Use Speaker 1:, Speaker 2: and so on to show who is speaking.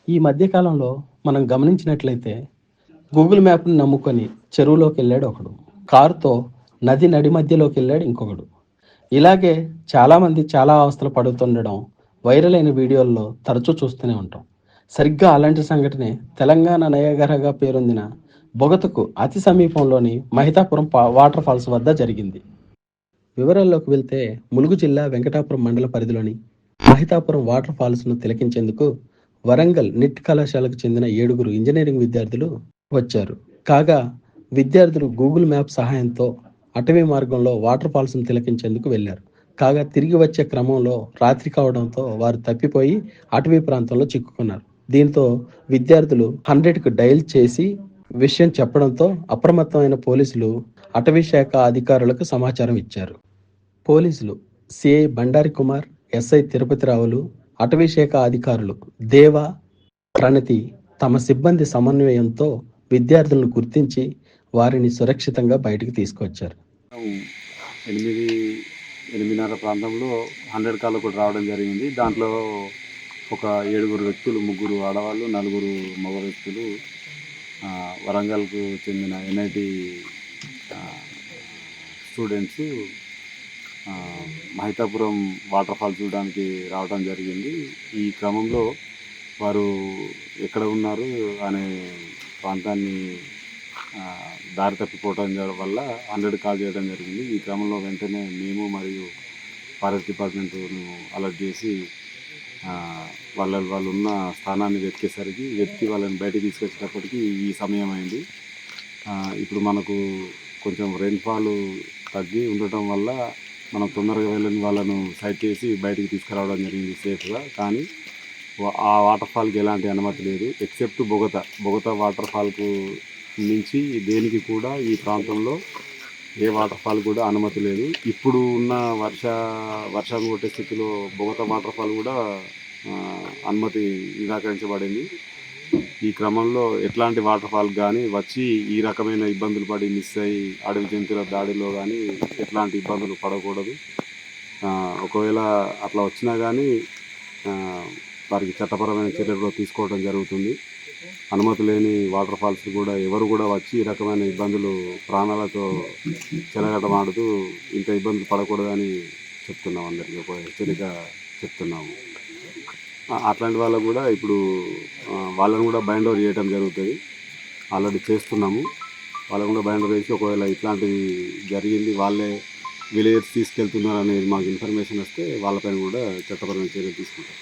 Speaker 1: ఈ మధ్య కాలంలో మనం గమనించినట్లయితే గూగుల్ మ్యాప్‌ని నమ్ముకొని చెరువులోకెళ్ళాడు ఒకడు. కారుతో నది నడి మధ్యలోకెళ్ళాడు ఇంకొకడు. ఇలాగే చాలామంది చాలా అవస్థలు పడుతుండడం వైరల్ అయిన వీడియోల్లో తరచూ చూస్తూనే ఉంటాం. సరిగ్గా అలాంటి సంఘటనే తెలంగాణ నయాగరాగా పేరొందిన బొగతకు అతి సమీపంలోని మహితాపురం వాటర్ ఫాల్స్ వద్ద జరిగింది. వివరాల్లోకి వెళ్తే ములుగు జిల్లా వెంకటాపురం మండల పరిధిలోని మహితాపురం వాటర్ ఫాల్స్ను తిలకించేందుకు వరంగల్ నిట్ కళాశాలకు చెందిన 7గురు ఇంజనీరింగ్ విద్యార్థులు వచ్చారు. కాగా విద్యార్థులు గూగుల్ మ్యాప్ సహాయంతో అటవీ మార్గంలో వాటర్ ఫాల్స్ను తిలకించేందుకు వెళ్లారు. కాగా తిరిగి వచ్చే క్రమంలో రాత్రి కావడంతో వారు తప్పిపోయి అటవీ ప్రాంతంలో చిక్కుకున్నారు. దీంతో విద్యార్థులు 100కు డయల్ చేసి విషయం చెప్పడంతో అప్రమత్తమైన పోలీసులు అటవీ శాఖ అధికారులకు సమాచారం ఇచ్చారు. పోలీసులు సిఐ బండారి కుమార్, ఎస్ఐ తిరుపతిరావులు, అటవీ శాఖ అధికారులు దేవ, ప్రణతి తమ సిబ్బంది సమన్వయంతో విద్యార్థులను గుర్తించి వారిని సురక్షితంగా బయటకు తీసుకొచ్చారు.
Speaker 2: 8, 8:30 ప్రాంతంలో 100 కాల్ కూడా రావడం జరిగింది. దాంట్లో ఒక 7గురు వ్యక్తులు, 3 ఆడవాళ్ళు, 4 మగ వ్యక్తులు వరంగల్కు చెందిన ఎన్ఐటి స్టూడెంట్స్ మహితాపురం వాటర్ ఫాల్ చూడడానికి రావడం జరిగింది. ఈ క్రమంలో వారు ఎక్కడ ఉన్నారు అనే ప్రాంతాన్ని దారి తప్పిపోవడం వల్ల 100 కాల్ చేయడం జరిగింది. ఈ క్రమంలో వెంటనే మేము మరియు ఫారెస్ట్ డిపార్ట్మెంట్ను అలర్ట్ చేసి వాళ్ళు ఉన్న స్థానాన్ని వెతికి వాళ్ళని బయటికి తీసుకొచ్చేటప్పటికి ఈ సమయం అయింది. ఇప్పుడు మనకు కొంచెం రెయిన్ఫాల్ తగ్గి ఉండటం వల్ల మనం తొందరగా వెళ్ళని వాళ్ళను సైట్ చేసి బయటికి తీసుకురావడం జరిగింది సేఫ్గా. కానీ ఆ వాటర్ ఫాల్కి ఎలాంటి అనుమతి లేదు, ఎక్సెప్ట్ బొగత వాటర్ ఫాల్కు నుంచి దేనికి కూడా ఈ ప్రాంతంలో ఏ వాటర్ ఫాల్ కూడా అనుమతి లేదు. ఇప్పుడు ఉన్న వర్షం కొట్టే స్థితిలో బొగత వాటర్ ఫాల్ కూడా అనుమతి నిరాకరించబడింది. ఈ క్రమంలో ఎట్లాంటి వాటర్ ఫాల్ కానీ వచ్చి ఈ రకమైన ఇబ్బందులు పడి మిస్ అయ్యి అడవి జంతువుల దాడిలో కానీ ఎట్లాంటి ఇబ్బందులు పడకూడదు. ఒకవేళ అట్లా వచ్చినా కానీ వారికి చట్టపరమైన చర్యలు తీసుకోవడం జరుగుతుంది. అనుమతి లేని వాటర్ ఫాల్స్ కూడా ఎవరు కూడా వచ్చి ఈ రకమైన ఇబ్బందులు ప్రాణాలతో చెలగటమాడుతూ ఇంత ఇబ్బందులు పడకూడదని చెప్తున్నాం. అందరికీ ఒక హెచ్చరిక చెప్తున్నాము. అట్లాంటి వాళ్ళకు కూడా ఇప్పుడు వాళ్ళని కూడా బైండ్ ఓవర్ చేయడం జరుగుతుంది. ఆల్రెడీ చేస్తున్నాము. వాళ్ళని కూడా బైండ్ ఓవర్ చేసి ఒకవేళ ఇట్లాంటివి జరిగింది వాళ్ళే విలేజెస్ తీసుకెళ్తున్నారు అనేది మాకు ఇన్ఫర్మేషన్ వస్తే వాళ్ళపైన కూడా చట్టపరమైన చర్యలు తీసుకుంటాం.